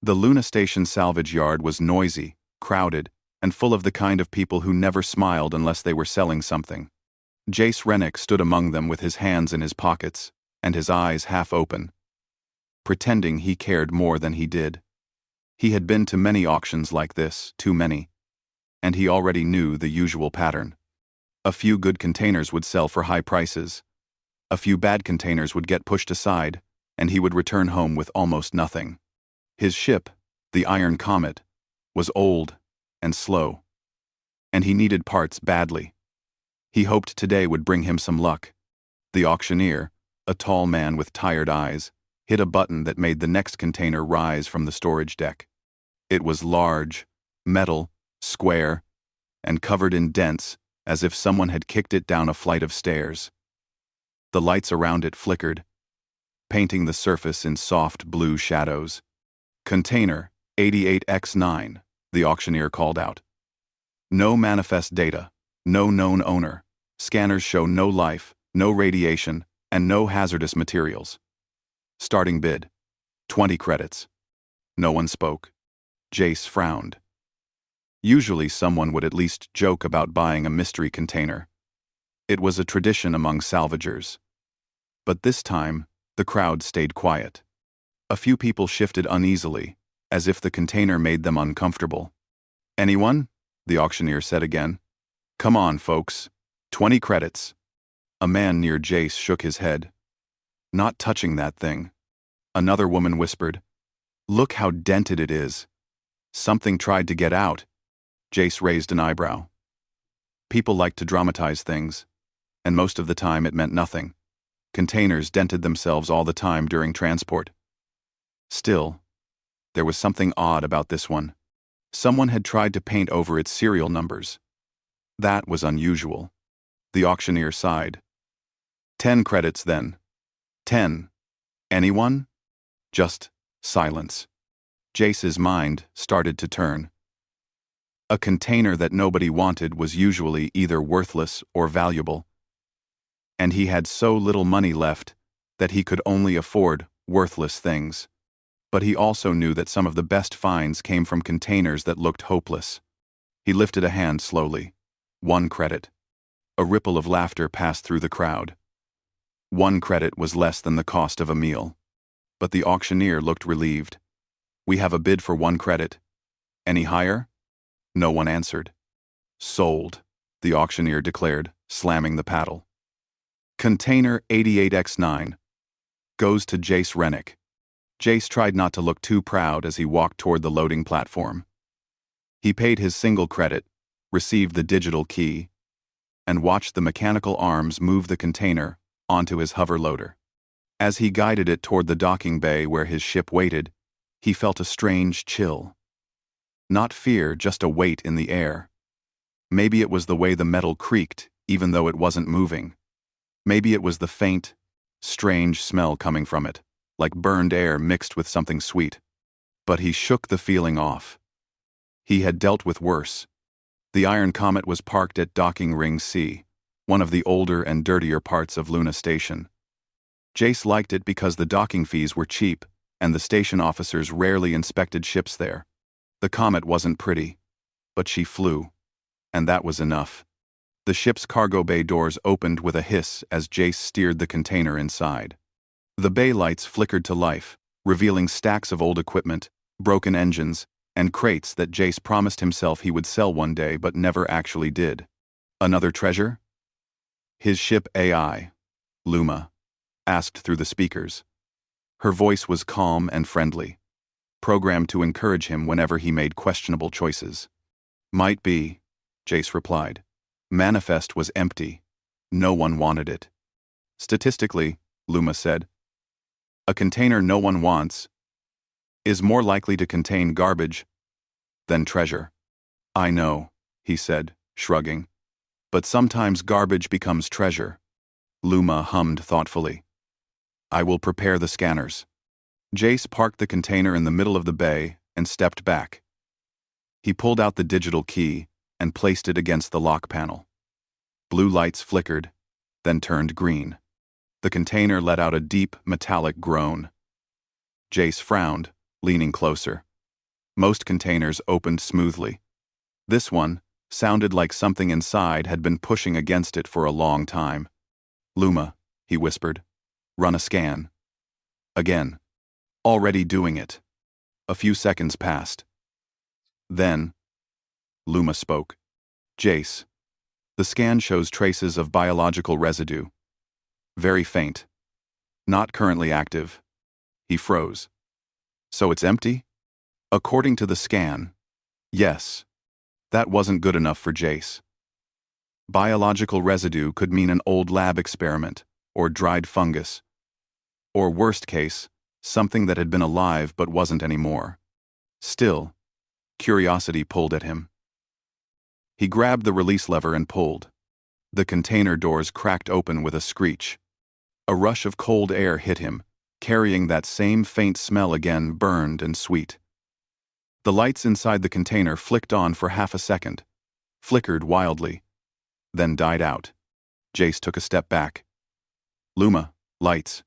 The Luna Station salvage yard was noisy, crowded, and full of the kind of people who never smiled unless they were selling something. Jace Rennick stood among them with his hands in his pockets, and his eyes half open, pretending he cared more than he did. He had been to many auctions like this, too many, and he already knew the usual pattern. A few good containers would sell for high prices. A few bad containers would get pushed aside, and he would return home with almost nothing. His ship, the Iron Comet, was old and slow, and he needed parts badly. He hoped today would bring him some luck. The auctioneer, a tall man with tired eyes, hit a button that made the next container rise from the storage deck. It was large, metal, square, and covered in dents as if someone had kicked it down a flight of stairs. The lights around it flickered, painting the surface in soft blue shadows. Container 88X9, the auctioneer called out. No manifest data, no known owner. Scanners show no life, no radiation, and no hazardous materials. Starting bid, 20 credits. No one spoke. Jace frowned. Usually someone would at least joke about buying a mystery container. It was a tradition among salvagers. But this time, the crowd stayed quiet. A few people shifted uneasily, as if the container made them uncomfortable. Anyone? The auctioneer said again. Come on, folks. 20 credits. A man near Jace shook his head. Not touching that thing. Another woman whispered. Look how dented it is. Something tried to get out. Jace raised an eyebrow. People like to dramatize things, and most of the time it meant nothing. Containers dented themselves all the time during transport. Still, there was something odd about this one. Someone had tried to paint over its serial numbers. That was unusual. The auctioneer sighed. 10 credits then. 10. Anyone? Just silence. Jace's mind started to turn. A container that nobody wanted was usually either worthless or valuable, and he had so little money left that he could only afford worthless things. But he also knew that some of the best finds came from containers that looked hopeless. He lifted a hand slowly. 1 credit. A ripple of laughter passed through the crowd. 1 credit was less than the cost of a meal. But the auctioneer looked relieved. We have a bid for 1 credit. Any higher? No one answered. Sold, the auctioneer declared, slamming the paddle. Container 88X9 goes to Jace Rennick. Jace tried not to look too proud as he walked toward the loading platform. He paid his single credit, received the digital key, and watched the mechanical arms move the container onto his hover loader. As he guided it toward the docking bay where his ship waited, he felt a strange chill. Not fear, just a weight in the air. Maybe it was the way the metal creaked, even though it wasn't moving. Maybe it was the faint, strange smell coming from it, like burned air mixed with something sweet. But he shook the feeling off. He had dealt with worse. The Iron Comet was parked at Docking Ring C, one of the older and dirtier parts of Luna Station. Jace liked it because the docking fees were cheap, and the station officers rarely inspected ships there. The Comet wasn't pretty, but she flew, and that was enough. The ship's cargo bay doors opened with a hiss as Jace steered the container inside. The bay lights flickered to life, revealing stacks of old equipment, broken engines, and crates that Jace promised himself he would sell one day but never actually did. Another treasure? His ship AI, Luma, asked through the speakers. Her voice was calm and friendly, programmed to encourage him whenever he made questionable choices. Might be, Jace replied. Manifest was empty. No one wanted it. Statistically, Luma said, a container no one wants is more likely to contain garbage than treasure. I know, he said, shrugging. But sometimes garbage becomes treasure. Luma hummed thoughtfully. I will prepare the scanners. Jace parked the container in the middle of the bay and stepped back. He pulled out the digital key and placed it against the lock panel. Blue lights flickered, then turned green. The container let out a deep, metallic groan. Jace frowned, leaning closer. Most containers opened smoothly. This one sounded like something inside had been pushing against it for a long time. "Luma," he whispered. "Run a scan." Again. "Already doing it." A few seconds passed. Then, Luma spoke. "Jace, the scan shows traces of biological residue. Very faint. Not currently active." He froze. "So it's empty?" "According to the scan, yes." That wasn't good enough for Jace. Biological residue could mean an old lab experiment, or dried fungus. Or worst case, something that had been alive but wasn't anymore. Still, curiosity pulled at him. He grabbed the release lever and pulled. The container doors cracked open with a screech. A rush of cold air hit him, carrying that same faint smell again, burned and sweet. The lights inside the container flicked on for half a second, flickered wildly, then died out. Jace took a step back. "Luma, lights."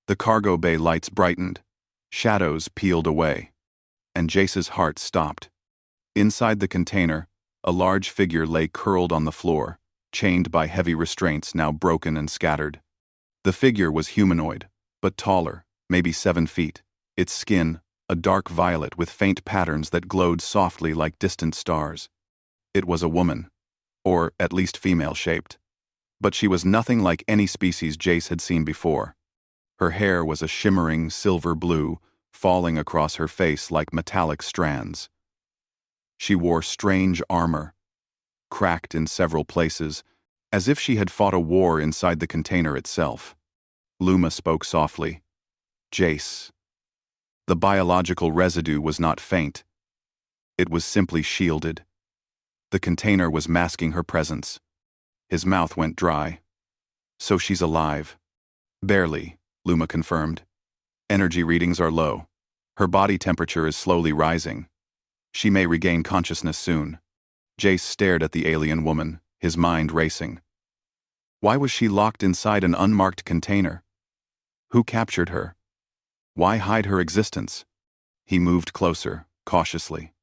The cargo bay lights brightened. Shadows peeled away. And Jace's heart stopped. Inside the container, a large figure lay curled on the floor, chained by heavy restraints now broken and scattered. The figure was humanoid, but taller, maybe 7 feet. Its skin, a dark violet with faint patterns that glowed softly like distant stars. It was a woman, or at least female-shaped. But she was nothing like any species Jace had seen before. Her hair was a shimmering silver blue, falling across her face like metallic strands. She wore strange armor, cracked in several places, as if she had fought a war inside the container itself. Luma spoke softly. "Jace." The biological residue was not faint. It was simply shielded. The container was masking her presence. His mouth went dry. "So she's alive." "Barely," Luma confirmed. "Energy readings are low. Her body temperature is slowly rising. She may regain consciousness soon." Jace stared at the alien woman, his mind racing. Why was she locked inside an unmarked container? Who captured her? Why hide her existence? He moved closer, cautiously.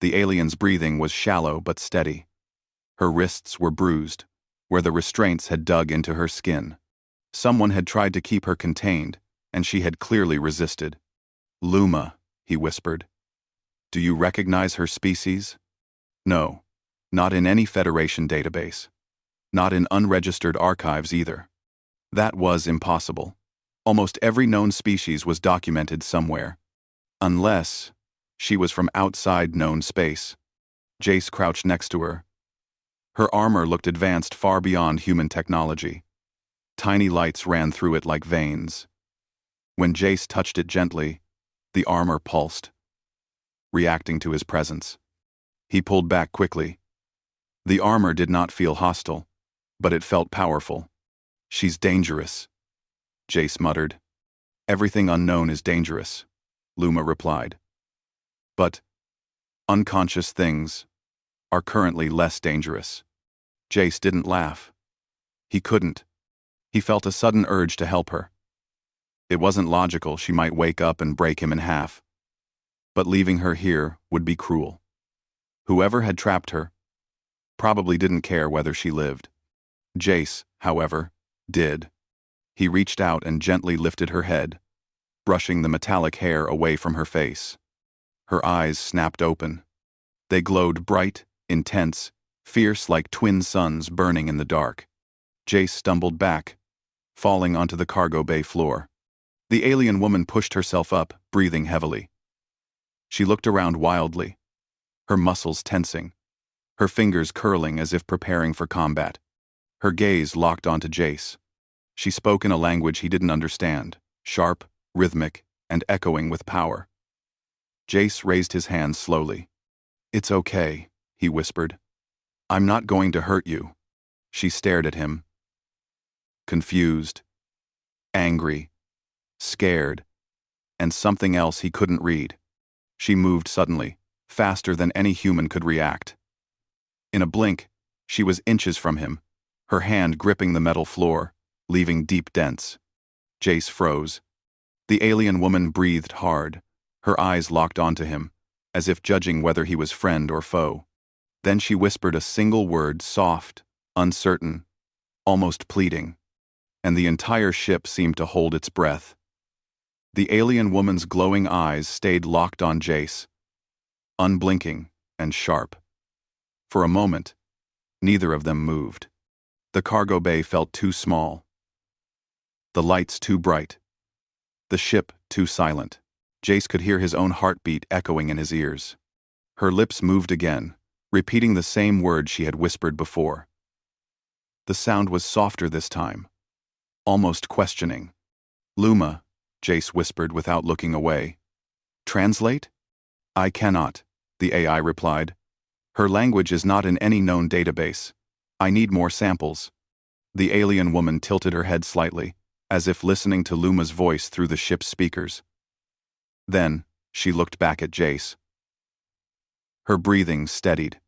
The alien's breathing was shallow but steady. Her wrists were bruised, where the restraints had dug into her skin. Someone had tried to keep her contained, and she had clearly resisted. "Luma," he whispered. "Do you recognize her species?" "No, not in any Federation database. Not in unregistered archives either." That was impossible. Almost every known species was documented somewhere. Unless she was from outside known space. Jace crouched next to her. Her armor looked advanced far beyond human technology. Tiny lights ran through it like veins. When Jace touched it gently, the armor pulsed, reacting to his presence. He pulled back quickly. The armor did not feel hostile, but it felt powerful. "She's dangerous," Jace muttered. "Everything unknown is dangerous," Luma replied. "But unconscious things are currently less dangerous." Jace didn't laugh. He couldn't. He felt a sudden urge to help her. It wasn't logical she might wake up and break him in half. But leaving her here would be cruel. Whoever had trapped her probably didn't care whether she lived. Jace, however, did. He reached out and gently lifted her head, brushing the metallic hair away from her face. Her eyes snapped open. They glowed bright, intense, fierce like twin suns burning in the dark. Jace stumbled back, falling onto the cargo bay floor. The alien woman pushed herself up, breathing heavily. She looked around wildly, her muscles tensing, her fingers curling as if preparing for combat. Her gaze locked onto Jace. She spoke in a language he didn't understand, sharp, rhythmic, and echoing with power. Jace raised his hands slowly. "It's okay," he whispered. "I'm not going to hurt you." She stared at him. Confused, angry, scared, and something else he couldn't read. She moved suddenly, faster than any human could react. In a blink, she was inches from him, her hand gripping the metal floor, leaving deep dents. Jace froze. The alien woman breathed hard, her eyes locked onto him, as if judging whether he was friend or foe. Then she whispered a single word, soft, uncertain, almost pleading, and the entire ship seemed to hold its breath. The alien woman's glowing eyes stayed locked on Jace, unblinking and sharp. For a moment, neither of them moved. The cargo bay felt too small, the lights too bright, the ship too silent. Jace could hear his own heartbeat echoing in his ears. Her lips moved again, repeating the same word she had whispered before. The sound was softer this time, almost questioning. "Luma," Jace whispered without looking away. "Translate?" "I cannot," the AI replied. "Her language is not in any known database. I need more samples." The alien woman tilted her head slightly, as if listening to Luma's voice through the ship's speakers. Then, she looked back at Jace. Her breathing steadied.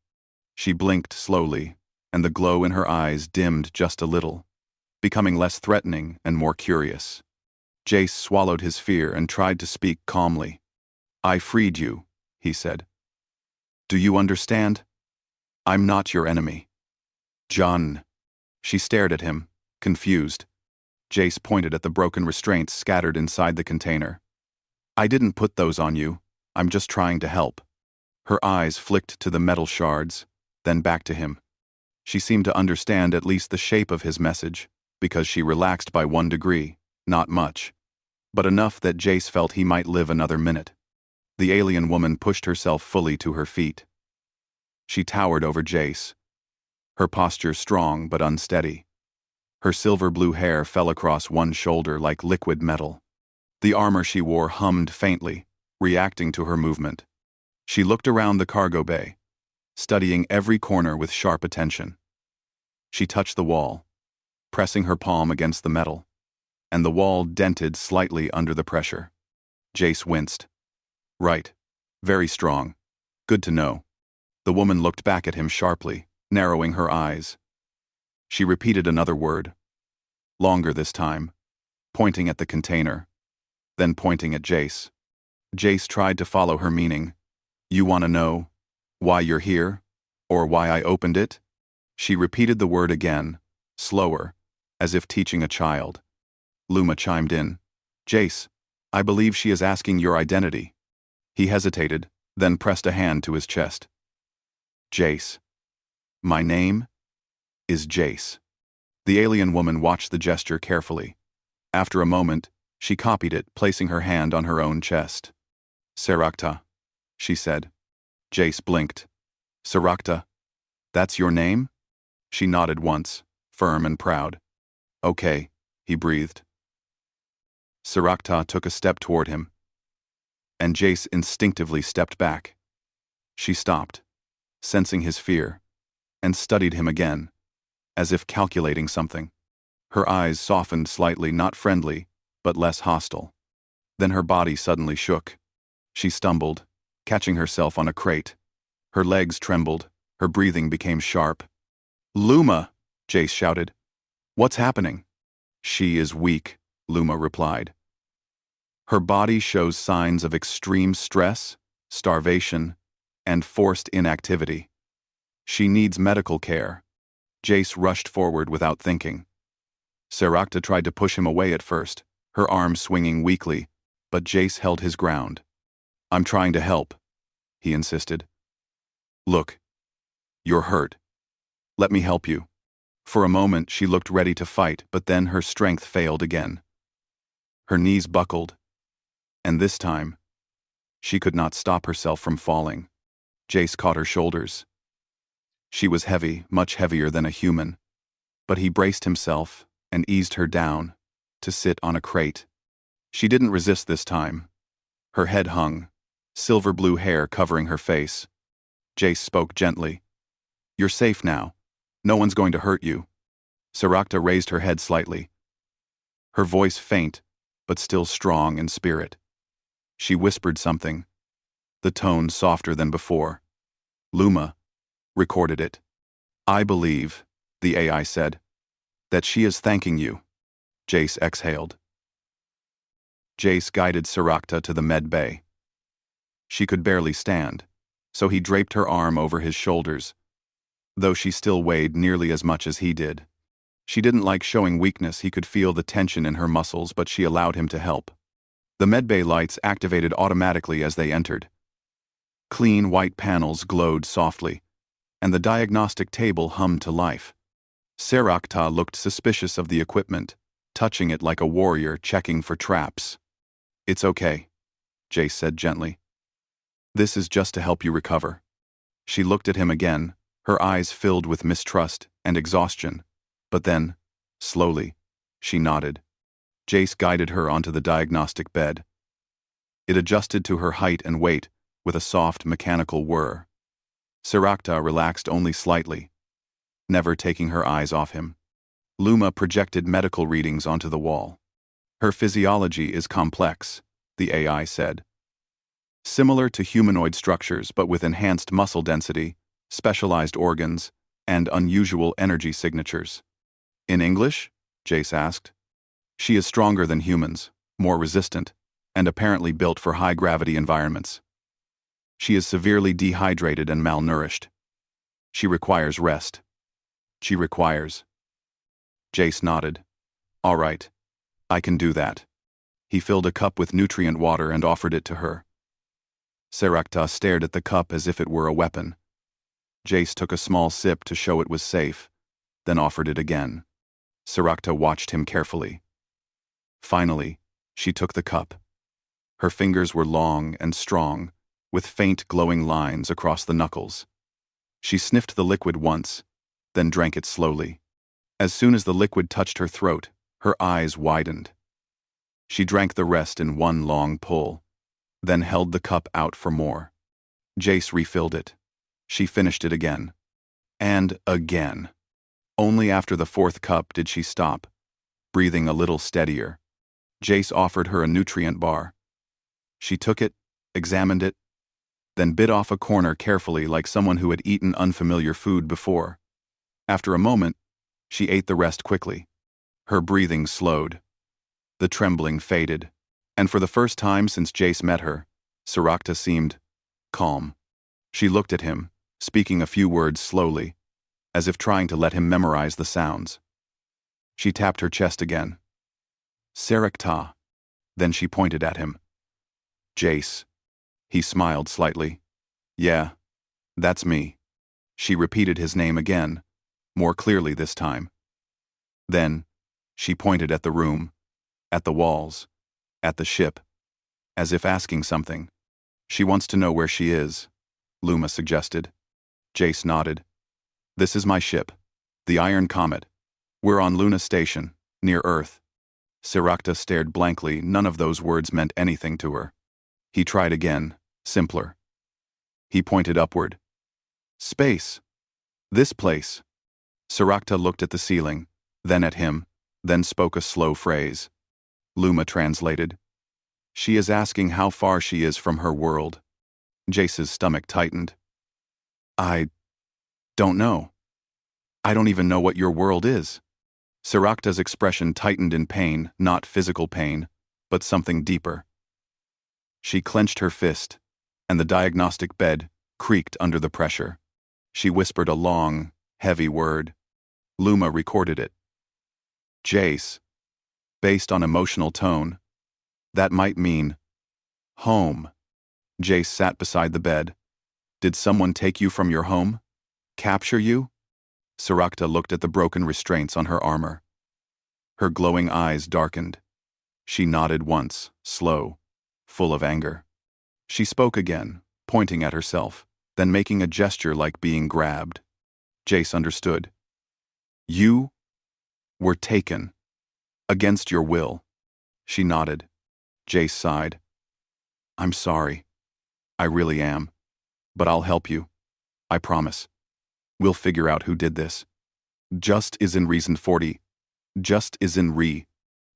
She blinked slowly, and the glow in her eyes dimmed just a little, becoming less threatening and more curious. Jace swallowed his fear and tried to speak calmly. "I freed you," he said. "Do you understand? I'm not your enemy." "John." She stared at him, confused. Jace pointed at the broken restraints scattered inside the container. "I didn't put those on you. I'm just trying to help." Her eyes flicked to the metal shards, then back to him. She seemed to understand at least the shape of his message, because she relaxed by 1 degree, not much, but enough that Jace felt he might live another minute. The alien woman pushed herself fully to her feet. She towered over Jace, her posture strong but unsteady. Her silver-blue hair fell across one shoulder like liquid metal. The armor she wore hummed faintly, reacting to her movement. She looked around the cargo bay, studying every corner with sharp attention. She touched the wall, pressing her palm against the metal, and the wall dented slightly under the pressure. Jace winced. "Right. Very strong. Good to know." The woman looked back at him sharply, narrowing her eyes. She repeated another word, longer this time, pointing at the container, then pointing at Jace. Jace tried to follow her meaning. "You want to know why you're here, or why I opened it?" She repeated the word again, slower, as if teaching a child. Luma chimed in. "Jace, I believe she is asking your identity." He hesitated, then pressed a hand to his chest. "Jace. My name is Jace." The alien woman watched the gesture carefully. After a moment, she copied it, placing her hand on her own chest. "Sarakta," she said. Jace blinked. "Sarakta? That's your name?" She nodded once, firm and proud. "Okay," he breathed. Sarakta took a step toward him, and Jace instinctively stepped back. She stopped, sensing his fear, and studied him again, as if calculating something. Her eyes softened slightly, not friendly, but less hostile. Then her body suddenly shook. She stumbled, catching herself on a crate. Her legs trembled, her breathing became sharp. "Luma!" Jace shouted. "What's happening?" "She is weak," Luma replied. "Her body shows signs of extreme stress, starvation, and forced inactivity. She needs medical care." Jace rushed forward without thinking. Sarakta tried to push him away at first, her arm swinging weakly, but Jace held his ground. "I'm trying to help," he insisted. "Look, you're hurt. Let me help you." For a moment she looked ready to fight, but then her strength failed again. Her knees buckled, and this time, she could not stop herself from falling. Jace caught her shoulders. She was heavy, much heavier than a human, but he braced himself and eased her down to sit on a crate. She didn't resist this time. Her head hung, silver-blue hair covering her face. Jace spoke gently. "You're safe now. No one's going to hurt you." Sarakta raised her head slightly, her voice faint, but still strong in spirit. She whispered something, the tone softer than before. Luma recorded it. "I believe," the AI said, "that she is thanking you." Jace exhaled. Jace guided Sarakta to the med bay. She could barely stand, so he draped her arm over his shoulders, though she still weighed nearly as much as he did. She didn't like showing weakness. He could feel the tension in her muscles, but she allowed him to help. The medbay lights activated automatically as they entered. Clean white panels glowed softly, and the diagnostic table hummed to life. Sarakta looked suspicious of the equipment, touching it like a warrior checking for traps. "It's okay," Jace said gently. "This is just to help you recover." She looked at him again, her eyes filled with mistrust and exhaustion, but then, slowly, she nodded. Jace guided her onto the diagnostic bed. It adjusted to her height and weight with a soft mechanical whir. Sarakta relaxed only slightly, never taking her eyes off him. Luma projected medical readings onto the wall. "Her physiology is complex," the AI said. "Similar to humanoid structures but with enhanced muscle density, specialized organs, and unusual energy signatures." "In English?" Jace asked. "She is stronger than humans, more resistant, and apparently built for high-gravity environments. She is severely dehydrated and malnourished. She requires rest. She requires—" Jace nodded. "All right. I can do that." He filled a cup with nutrient water and offered it to her. Sarakta stared at the cup as if it were a weapon. Jace took a small sip to show it was safe, then offered it again. Sarakta watched him carefully. Finally, she took the cup. Her fingers were long and strong, with faint glowing lines across the knuckles. She sniffed the liquid once, then drank it slowly. As soon as the liquid touched her throat, her eyes widened. She drank the rest in one long pull, then held the cup out for more. Jace refilled it. She finished it again. And again. Only after the fourth cup did she stop, breathing a little steadier. Jace offered her a nutrient bar. She took it, examined it, then bit off a corner carefully like someone who had eaten unfamiliar food before. After a moment, she ate the rest quickly. Her breathing slowed. The trembling faded, and for the first time since Jace met her, Sarakta seemed calm. She looked at him, speaking a few words slowly, as if trying to let him memorize the sounds. She tapped her chest again. "Sarakta." Then she pointed at him. "Jace." He smiled slightly. "Yeah, that's me." She repeated his name again, more clearly this time. Then, she pointed at the room, at the walls, at the ship, as if asking something. "She wants to know where she is," Luma suggested. Jace nodded. "This is my ship, the Iron Comet. We're on Luna Station, near Earth." Sarakta stared blankly. None of those words meant anything to her. He tried again, simpler. He pointed upward. "Space. This place." Sarakta looked at the ceiling, then at him, then spoke a slow phrase. Luma translated. "She is asking how far she is from her world." Jace's stomach tightened. "I don't know. I don't even know what your world is." Sarakta's expression tightened in pain, not physical pain, but something deeper. She clenched her fist, and the diagnostic bed creaked under the pressure. She whispered a long, heavy word. Luma recorded it. "Jace." Based on emotional tone, that might mean home. Jace sat beside the bed. "Did someone take you from your home? Capture you?" Sarakta looked at the broken restraints on her armor. Her glowing eyes darkened. She nodded once, slow, full of anger. She spoke again, pointing at herself, then making a gesture like being grabbed. Jace understood. "You were taken. Against your will." She nodded. Jace sighed. "I'm sorry. I really am. But I'll help you. I promise. We'll figure out who did this. Just is in reason 40. Just is in re."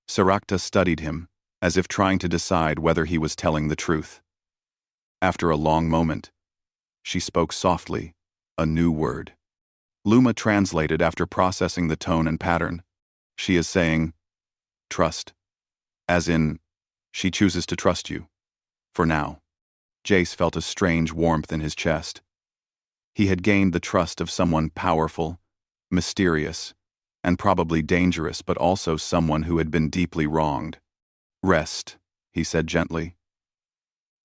Sarakta studied him, as if trying to decide whether he was telling the truth. After a long moment, she spoke softly, a new word. Luma translated after processing the tone and pattern. She is saying, "Trust." As in, she chooses to trust you. For now. Jace felt a strange warmth in his chest. He had gained the trust of someone powerful, mysterious, and probably dangerous, but also someone who had been deeply wronged. "Rest," he said gently.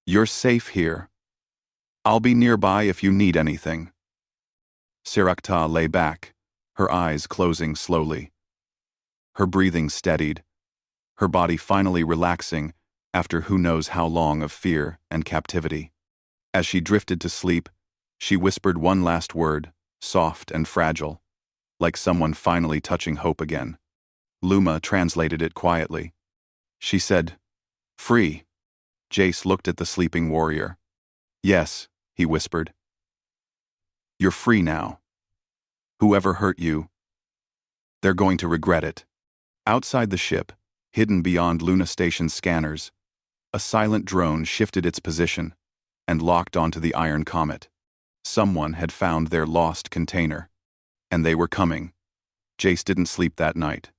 "You're safe here. I'll be nearby if you need anything." Sirakta lay back, her eyes closing slowly. Her breathing steadied, her body finally relaxing after who knows how long of fear and captivity. As she drifted to sleep, she whispered one last word, soft and fragile, like someone finally touching hope again. Luma translated it quietly. She said, "Free." Jace looked at the sleeping warrior. "Yes," he whispered. "You're free now. Whoever hurt you, they're going to regret it." Outside the ship, hidden beyond Luna Station's scanners, a silent drone shifted its position and locked onto the Iron Comet. Someone had found their lost container, and they were coming. Jace didn't sleep that night.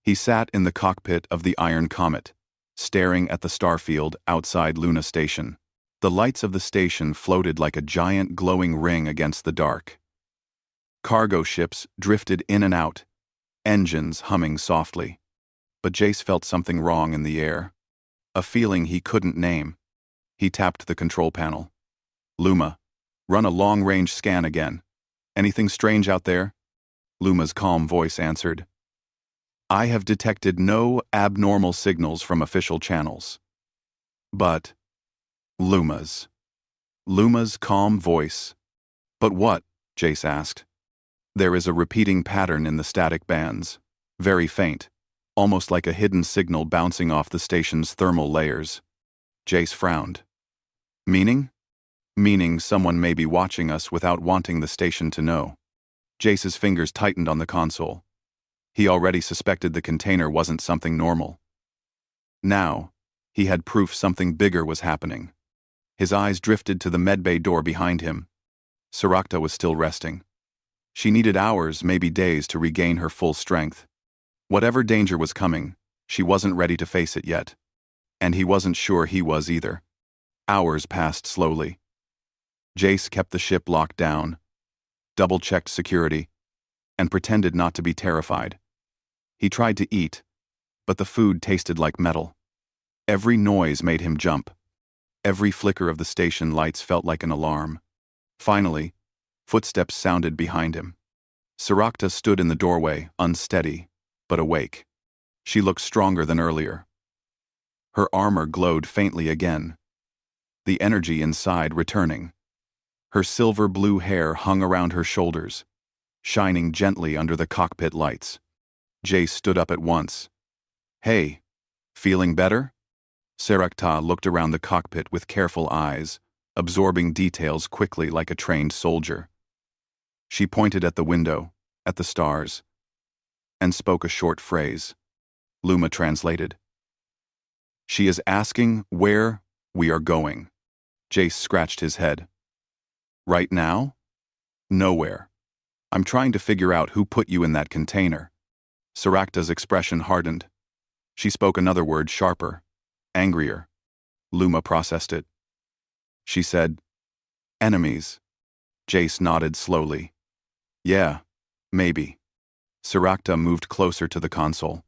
He sat in the cockpit of the Iron Comet, staring at the starfield outside Luna Station. The lights of the station floated like a giant glowing ring against the dark. Cargo ships drifted in and out, engines humming softly. But Jace felt something wrong in the air. A feeling he couldn't name. He tapped the control panel. "Luma, run a long-range scan again. Anything strange out there?" Luma's calm voice answered. "I have detected no abnormal signals from official channels." But Luma's calm voice. "But what?" Jace asked. "There is a repeating pattern in the static bands, very faint, almost like a hidden signal bouncing off the station's thermal layers." Jace frowned. "Meaning?" "Meaning someone may be watching us without wanting the station to know." Jace's fingers tightened on the console. He already suspected the container wasn't something normal. Now, he had proof something bigger was happening. His eyes drifted to the medbay door behind him. Sirakta was still resting. She needed hours, maybe days, to regain her full strength. Whatever danger was coming, she wasn't ready to face it yet. And he wasn't sure he was either. Hours passed slowly. Jace kept the ship locked down, double-checked security, and pretended not to be terrified. He tried to eat, but the food tasted like metal. Every noise made him jump. Every flicker of the station lights felt like an alarm. Finally, footsteps sounded behind him. Sirakta stood in the doorway, unsteady, but awake. She looked stronger than earlier. Her armor glowed faintly again, the energy inside returning. Her silver-blue hair hung around her shoulders, shining gently under the cockpit lights. Jace stood up at once. "Hey, feeling better?" Sirakta looked around the cockpit with careful eyes, absorbing details quickly like a trained soldier. She pointed at the window, at the stars, and spoke a short phrase. Luma translated. "She is asking where we are going." Jace scratched his head. "Right now? Nowhere. I'm trying to figure out who put you in that container." Sirakta's expression hardened. She spoke another word, sharper, angrier. Luma processed it. She said, "Enemies." Jace nodded slowly. "Yeah, maybe." Sirakta moved closer to the console.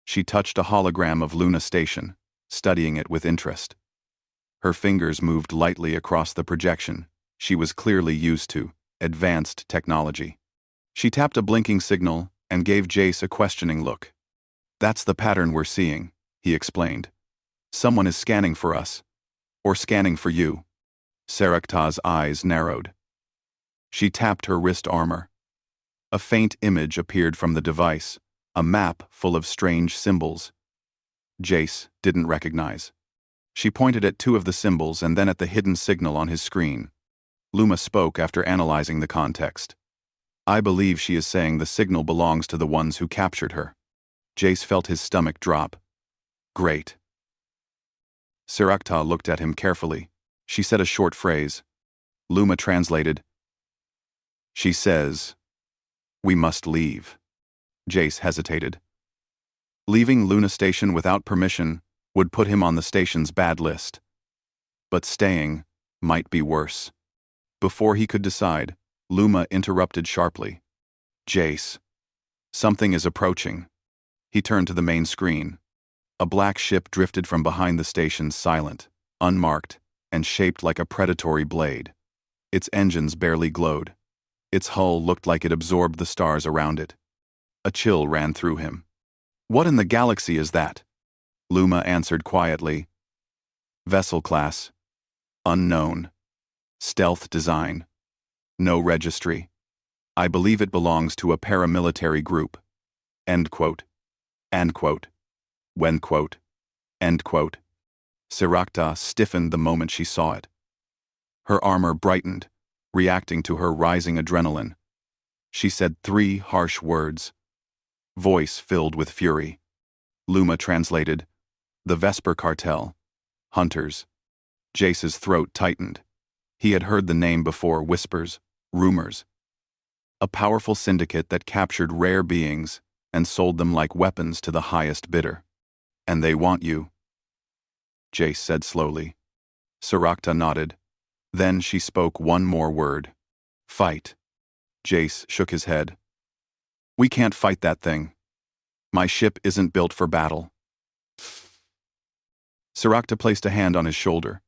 She touched a hologram of Luna Station, studying it with interest. Her fingers moved lightly across the projection. She was clearly used to advanced technology. She tapped a blinking signal and gave Jace a questioning look. "That's the pattern we're seeing," he explained. "Someone is scanning for us, or scanning for you." Sirakta's eyes narrowed. She tapped her wrist armor. A faint image appeared from the device, a map full of strange symbols. Jace didn't recognize. She pointed at two of the symbols and then at the hidden signal on his screen. Luma spoke after analyzing the context. "I believe she is saying the signal belongs to the ones who captured her." Jace felt his stomach drop. "Great." Sirakta looked at him carefully. She said a short phrase. Luma translated. "She says, we must leave." Jace hesitated. Leaving Luna Station without permission would put him on the station's bad list. But staying might be worse. Before he could decide, Luma interrupted sharply. Jace. Something is approaching. He turned to the main screen. A black ship drifted from behind the station, silent, unmarked, and shaped like a predatory blade. Its engines barely glowed. Its hull looked like it absorbed the stars around it. A chill ran through him. What in the galaxy is that? Luma answered quietly. Vessel class. Unknown. Stealth design. No registry. I believe it belongs to a paramilitary group. End quote. And quote. When quote. End quote. Sirakta stiffened the moment she saw it. Her armor brightened, reacting to her rising adrenaline. She said 3 harsh words. Voice filled with fury. Luma translated, "The Vesper Cartel. Hunters." Jace's throat tightened. He had heard the name before, whispers, rumors. A powerful syndicate that captured rare beings and sold them like weapons to the highest bidder. And they want you, Jace said slowly. Sirakta nodded. Then she spoke one more word. Fight. Jace shook his head. We can't fight that thing. My ship isn't built for battle. Sirakta placed a hand on his shoulder.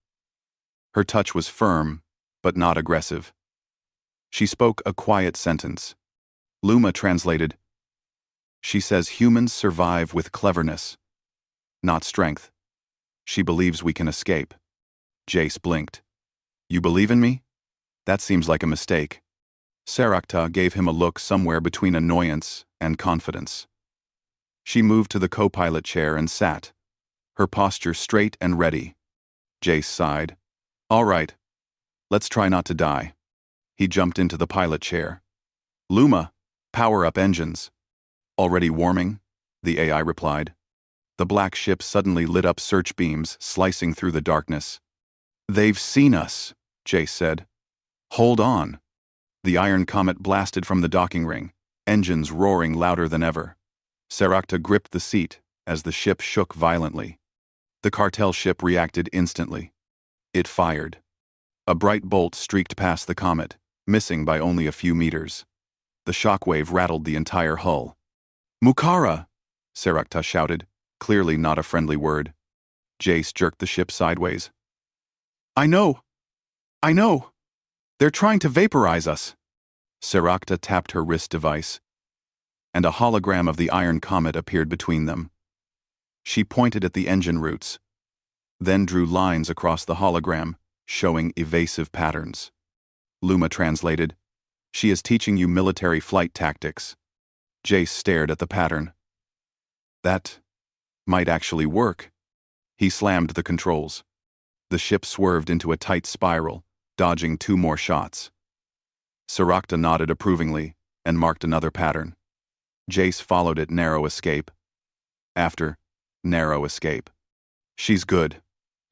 Her touch was firm, but not aggressive. She spoke a quiet sentence. Luma translated, she says humans survive with cleverness, not strength. She believes we can escape. Jace blinked. You believe in me? That seems like a mistake. Sirakta gave him a look somewhere between annoyance and confidence. She moved to the co-pilot chair and sat, her posture straight and ready. Jace sighed. All right, let's try not to die. He jumped into the pilot chair. Luma, power up engines. Already warming, the AI replied. The black ship suddenly lit up search beams, slicing through the darkness. They've seen us, Jace said. Hold on. The iron comet blasted from the docking ring, engines roaring louder than ever. Sirakta gripped the seat as the ship shook violently. The cartel ship reacted instantly. It fired. A bright bolt streaked past the comet, missing by only a few meters. The shockwave rattled the entire hull. Mukara! Sirakta shouted, clearly not a friendly word. Jace jerked the ship sideways. I know! They're trying to vaporize us. Sirakta tapped her wrist device, and a hologram of the iron comet appeared between them. She pointed at the engine roots, then drew lines across the hologram, showing evasive patterns. Luma translated, she is teaching you military flight tactics. Jace stared at the pattern. That might actually work. He slammed the controls. The ship swerved into a tight spiral, dodging 2 more shots. Sirakta nodded approvingly and marked another pattern. Jace followed it, narrow escape. After, narrow escape. She's good,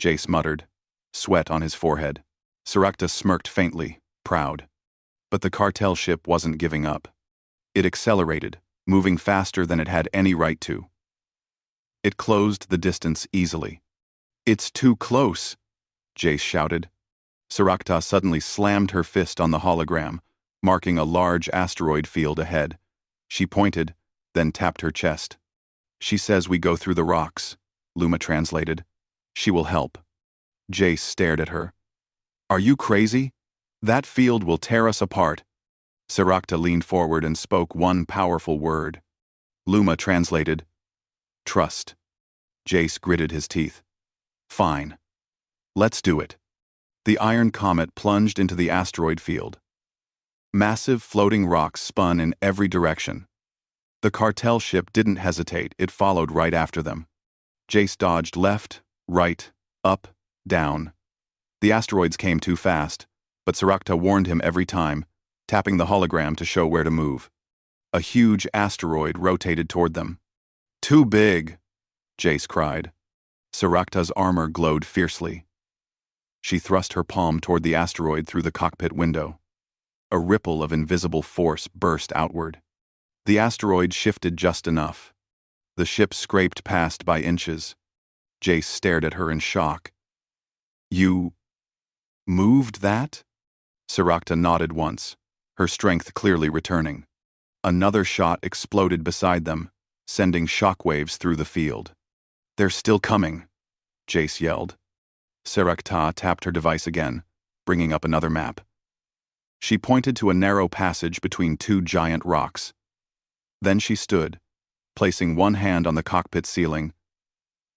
Jace muttered, sweat on his forehead. Sirakta smirked faintly, proud. But the cartel ship wasn't giving up. It accelerated, moving faster than it had any right to. It closed the distance easily. It's too close, Jace shouted. Sirakta suddenly slammed her fist on the hologram, marking a large asteroid field ahead. She pointed, then tapped her chest. She says we go through the rocks, Luma translated. She will help. Jace stared at her. Are you crazy? That field will tear us apart. Sirakta leaned forward and spoke one powerful word. Luma translated, trust. Jace gritted his teeth. Fine. Let's do it. The iron comet plunged into the asteroid field. Massive floating rocks spun in every direction. The cartel ship didn't hesitate, it followed right after them. Jace dodged left, right, up, down. The asteroids came too fast, but Sirakta warned him every time, tapping the hologram to show where to move. A huge asteroid rotated toward them. Too big, Jace cried. Sirakta's armor glowed fiercely. She thrust her palm toward the asteroid through the cockpit window. A ripple of invisible force burst outward. The asteroid shifted just enough. The ship scraped past by inches. Jace stared at her in shock. You moved that? Sirakta nodded once, her strength clearly returning. Another shot exploded beside them, sending shockwaves through the field. They're still coming, Jace yelled. Sirakta tapped her device again, bringing up another map. She pointed to a narrow passage between two giant rocks. Then she stood, placing one hand on the cockpit ceiling,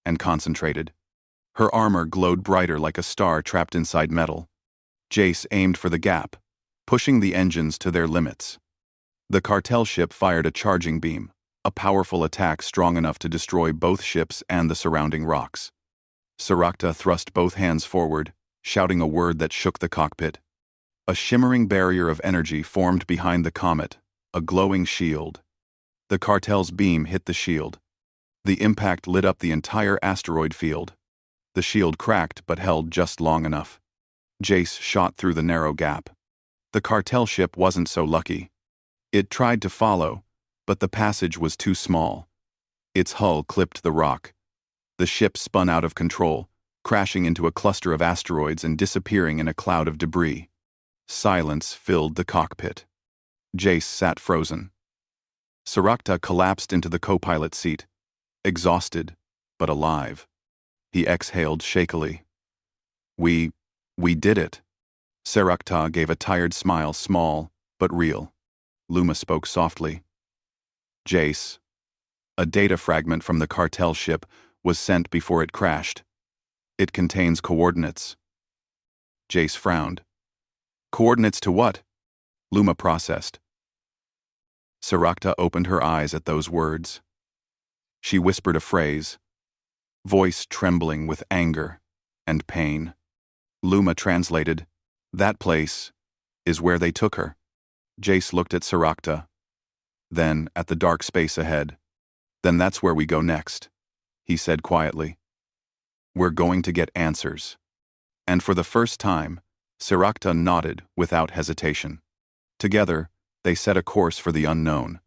and concentrated. Her armor glowed brighter like a star trapped inside metal. Jace aimed for the gap, pushing the engines to their limits. The cartel ship fired a charging beam, a powerful attack strong enough to destroy both ships and the surrounding rocks. Sirakta thrust both hands forward, shouting a word that shook the cockpit. A shimmering barrier of energy formed behind the comet, a glowing shield. The cartel's beam hit the shield. The impact lit up the entire asteroid field. The shield cracked but held just long enough. Jace shot through the narrow gap. The cartel ship wasn't so lucky. It tried to follow, but the passage was too small. Its hull clipped the rock. The ship spun out of control, crashing into a cluster of asteroids and disappearing in a cloud of debris. Silence filled the cockpit. Jace sat frozen. Sirakta collapsed into the co-pilot seat, exhausted, but alive. He exhaled shakily. We did it. Sirakta gave a tired smile, small, but real. Luma spoke softly. Jace. A data fragment from the cartel ship was sent before it crashed. It contains coordinates. Jace frowned. Coordinates to what? Luma processed. Sirakta opened her eyes at those words. She whispered a phrase, voice trembling with anger and pain. Luma translated, "That place is where they took her." Jace looked at Sirakta, then at the dark space ahead. "Then that's where we go next," he said quietly. "We're going to get answers." And for the first time, Sirakta nodded without hesitation. Together, they set a course for the unknown.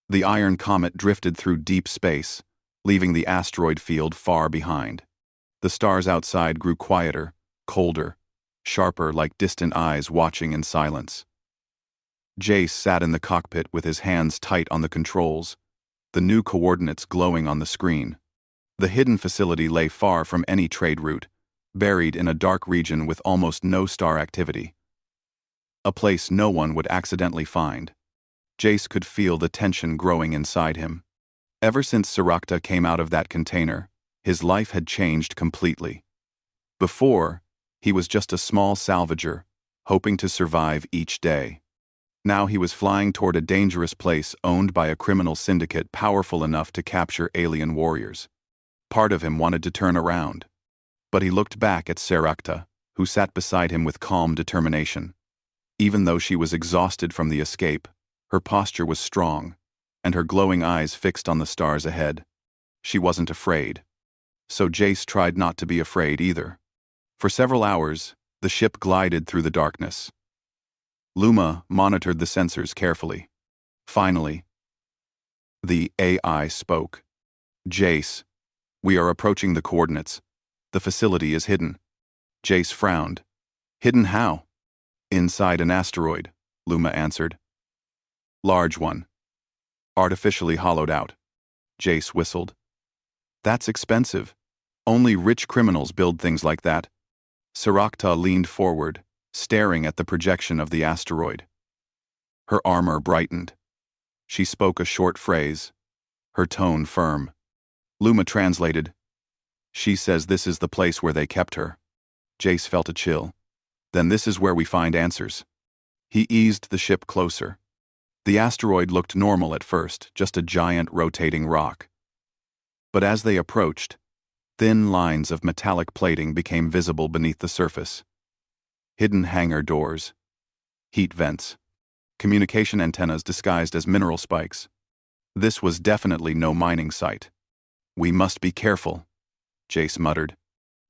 The iron comet drifted through deep space, leaving the asteroid field far behind. The stars outside grew quieter, colder, sharper like distant eyes watching in silence. Jace sat in the cockpit with his hands tight on the controls, the new coordinates glowing on the screen. The hidden facility lay far from any trade route, buried in a dark region with almost no star activity. A place no one would accidentally find. Jace could feel the tension growing inside him. Ever since Sirakta came out of that container, his life had changed completely. Before, he was just a small salvager, hoping to survive each day. Now he was flying toward a dangerous place owned by a criminal syndicate powerful enough to capture alien warriors. Part of him wanted to turn around. But he looked back at Sirakta, who sat beside him with calm determination. Even though she was exhausted from the escape, her posture was strong, and her glowing eyes fixed on the stars ahead. She wasn't afraid. So Jace tried not to be afraid either. For several hours, the ship glided through the darkness. Luma monitored the sensors carefully. Finally, the AI spoke. "Jace, we are approaching the coordinates. The facility is hidden." Jace frowned. "Hidden how?" "Inside an asteroid," Luma answered. "Large one. Artificially hollowed out." Jace whistled. "That's expensive. Only rich criminals build things like that." Sirakta leaned forward, staring at the projection of the asteroid. Her armor brightened. She spoke a short phrase, her tone firm. Luma translated, "She says this is the place where they kept her." Jace felt a chill. "Then this is where we find answers." He eased the ship closer. The asteroid looked normal at first, just a giant rotating rock. But as they approached, thin lines of metallic plating became visible beneath the surface. Hidden hangar doors, heat vents, communication antennas disguised as mineral spikes. This was definitely no mining site. "We must be careful," Jace muttered.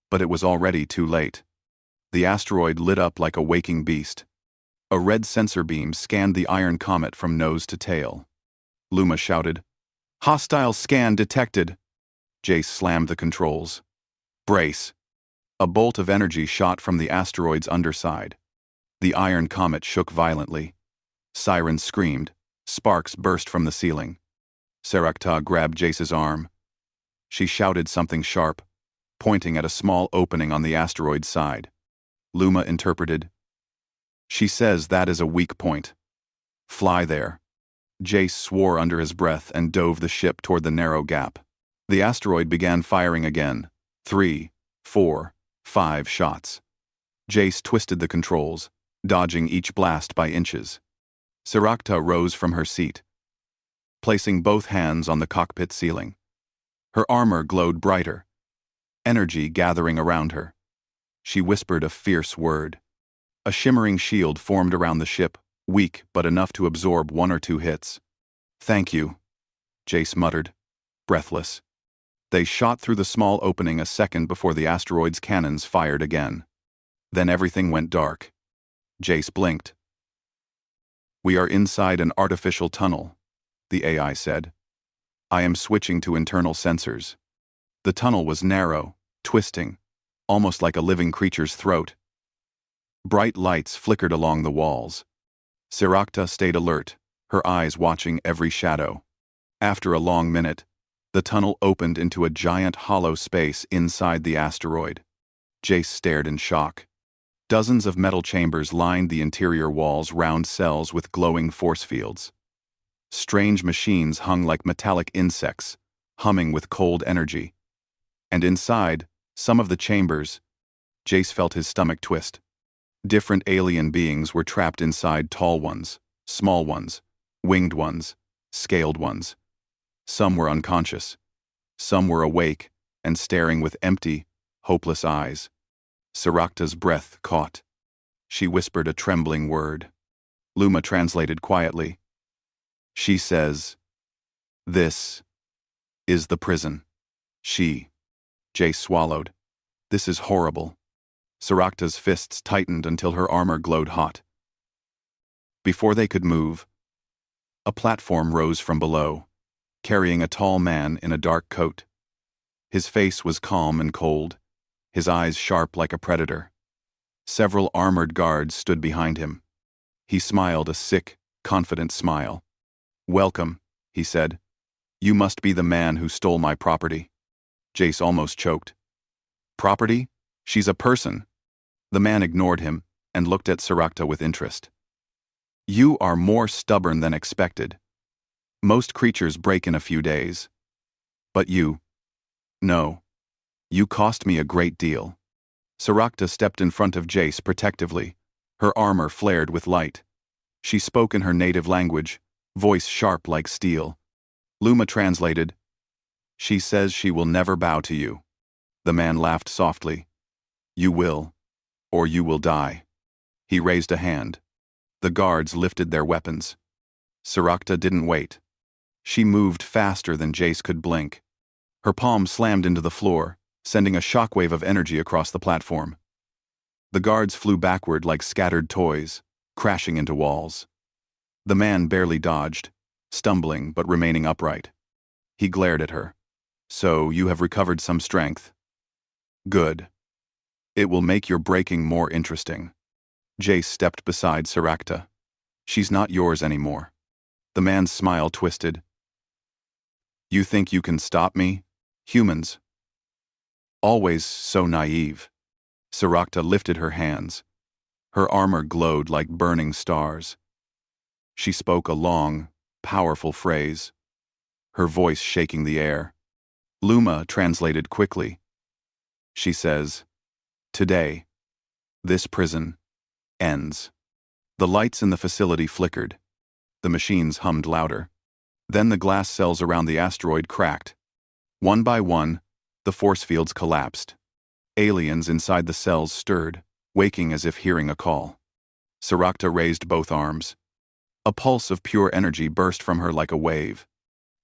But it was already too late. The asteroid lit up like a waking beast. A red sensor beam scanned the iron comet from nose to tail. Luma shouted, "Hostile scan detected." Jace slammed the controls. "Brace." A bolt of energy shot from the asteroid's underside. The iron comet shook violently. Sirens screamed. Sparks burst from the ceiling. Sarakta grabbed Jace's arm. She shouted something sharp, pointing at a small opening on the asteroid's side. Luma interpreted. She says that is a weak point. Fly there. Jace swore under his breath and dove the ship toward the narrow gap. The asteroid began firing again. 3, 4, 5 shots. Jace twisted the controls, dodging each blast by inches. Sarakta rose from her seat, placing both hands on the cockpit ceiling. Her armor glowed brighter, energy gathering around her. She whispered a fierce word. A shimmering shield formed around the ship, weak but enough to absorb 1 or 2 hits. Thank you, Jace muttered, breathless. They shot through the small opening a second before the asteroid's cannons fired again. Then everything went dark. Jace blinked. We are inside an artificial tunnel, the AI said. I am switching to internal sensors. The tunnel was narrow, twisting, almost like a living creature's throat. Bright lights flickered along the walls. Sarakta stayed alert, her eyes watching every shadow. After a long minute, the tunnel opened into a giant hollow space inside the asteroid. Jace stared in shock. Dozens of metal chambers lined the interior walls, round cells with glowing force fields. Strange machines hung like metallic insects, humming with cold energy. And inside, some of the chambers, Jace felt his stomach twist. Different alien beings were trapped inside, tall ones, small ones, winged ones, scaled ones. Some were unconscious. Some were awake and staring with empty, hopeless eyes. Sarakta's breath caught. She whispered a trembling word. Luma translated quietly. She says, "This is the prison." Jace swallowed. This is horrible. Sarakta's fists tightened until her armor glowed hot. Before they could move, a platform rose from below, carrying a tall man in a dark coat. His face was calm and cold, his eyes sharp like a predator. Several armored guards stood behind him. He smiled a sick, confident smile. "Welcome," he said. "You must be the man who stole my property." Jace almost choked. "Property? She's a person." The man ignored him and looked at Sarakta with interest. "You are more stubborn than expected. Most creatures break in a few days. But you... No. You cost me a great deal." Sarakta stepped in front of Jace protectively. Her armor flared with light. She spoke in her native language, voice sharp like steel. Luma translated. "She says she will never bow to you." The man laughed softly. "You will, or you will die." He raised a hand. The guards lifted their weapons. Sarakta didn't wait. She moved faster than Jace could blink. Her palm slammed into the floor, sending a shockwave of energy across the platform. The guards flew backward like scattered toys, crashing into walls. The man barely dodged, stumbling but remaining upright. He glared at her. "So you have recovered some strength. Good. It will make your breaking more interesting." Jace stepped beside Sarakta. "She's not yours anymore." The man's smile twisted. "You think you can stop me? Humans. Always so naive." Sarakta lifted her hands. Her armor glowed like burning stars. She spoke a long, powerful phrase, her voice shaking the air. Luma translated quickly. She says, "Today, this prison ends." The lights in the facility flickered. The machines hummed louder. Then the glass cells around the asteroid cracked. One by one, the force fields collapsed. Aliens inside the cells stirred, waking as if hearing a call. Sarakta raised both arms. A pulse of pure energy burst from her like a wave.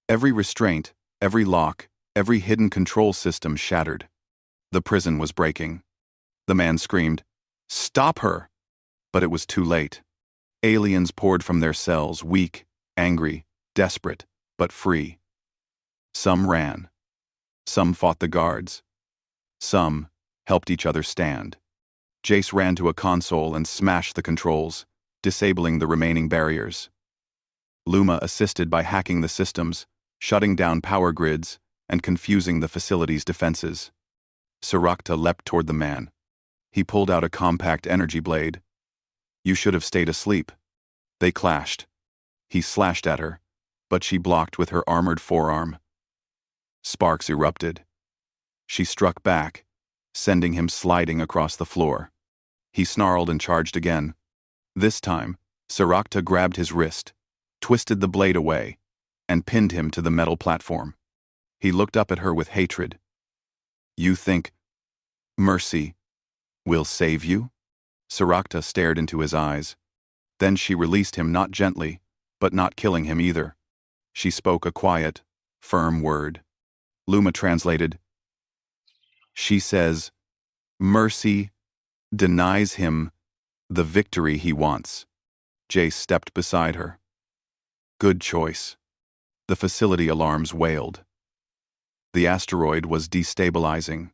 Every restraint, every lock, every hidden control system shattered. The prison was breaking. The man screamed, "Stop her!" But it was too late. Aliens poured from their cells, weak, angry, desperate, but free. Some ran. Some fought the guards. Some helped each other stand. Jace ran to a console and smashed the controls, disabling the remaining barriers. Luma assisted by hacking the systems, shutting down power grids, and confusing the facility's defenses. Sarakta leapt toward the man. He pulled out a compact energy blade. "You should have stayed asleep." They clashed. He slashed at her, but she blocked with her armored forearm. Sparks erupted. She struck back, sending him sliding across the floor. He snarled and charged again. This time, Sarakta grabbed his wrist, twisted the blade away, and pinned him to the metal platform. He looked up at her with hatred. "You think mercy will save you?" Sarakta stared into his eyes. Then she released him, not gently, but not killing him either. She spoke a quiet, firm word. Luma translated. She says, "Mercy denies him the victory he wants." Jace stepped beside her. "Good choice." The facility alarms wailed. The asteroid was destabilizing.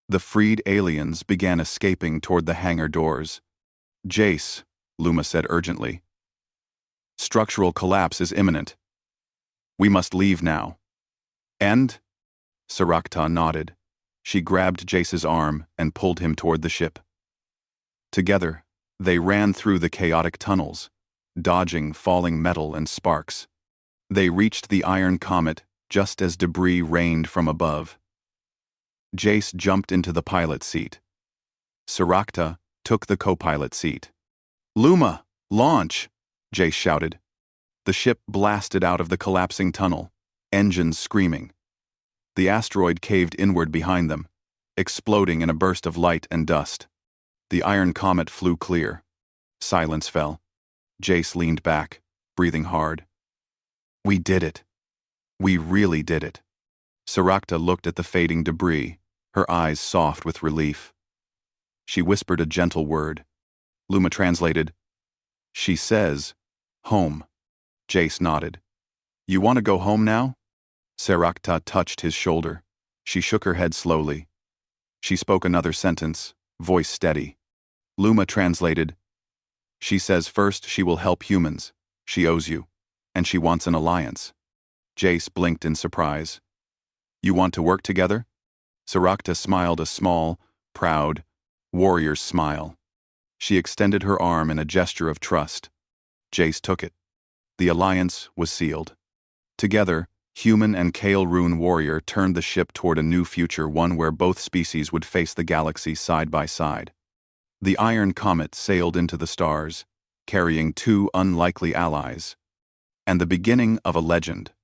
The freed aliens began escaping toward the hangar doors. "Jace," Luma said urgently. "Structural collapse is imminent. We must leave now." "And?" Sarakta nodded. She grabbed Jace's arm and pulled him toward the ship. Together, they ran through the chaotic tunnels, dodging falling metal and sparks. They reached the iron comet just as debris rained from above. Jace jumped into the pilot seat. Sarakta took the co-pilot seat. "Luma, launch!" Jace shouted. The ship blasted out of the collapsing tunnel, engines screaming. The asteroid caved inward behind them, exploding in a burst of light and dust. The iron comet flew clear. Silence fell. Jace leaned back, breathing hard. "We did it. We really did it." Sarakta looked at the fading debris, her eyes soft with relief. She whispered a gentle word. Luma translated. "She says, home." Jace nodded. "You want to go home now?" Sarakta touched his shoulder. She shook her head slowly. She spoke another sentence, voice steady. Luma translated. "She says first she will help humans. She owes you. And she wants an alliance." Jace blinked in surprise. "You want to work together?" Sarakta smiled a small, proud, warrior's smile. She extended her arm in a gesture of trust. Jace took it. The alliance was sealed. Together, Human and Kale Rune Warrior turned the ship toward a new future, one where both species would face the galaxy side by side. The Iron Comet sailed into the stars, carrying two unlikely allies, and the beginning of a legend.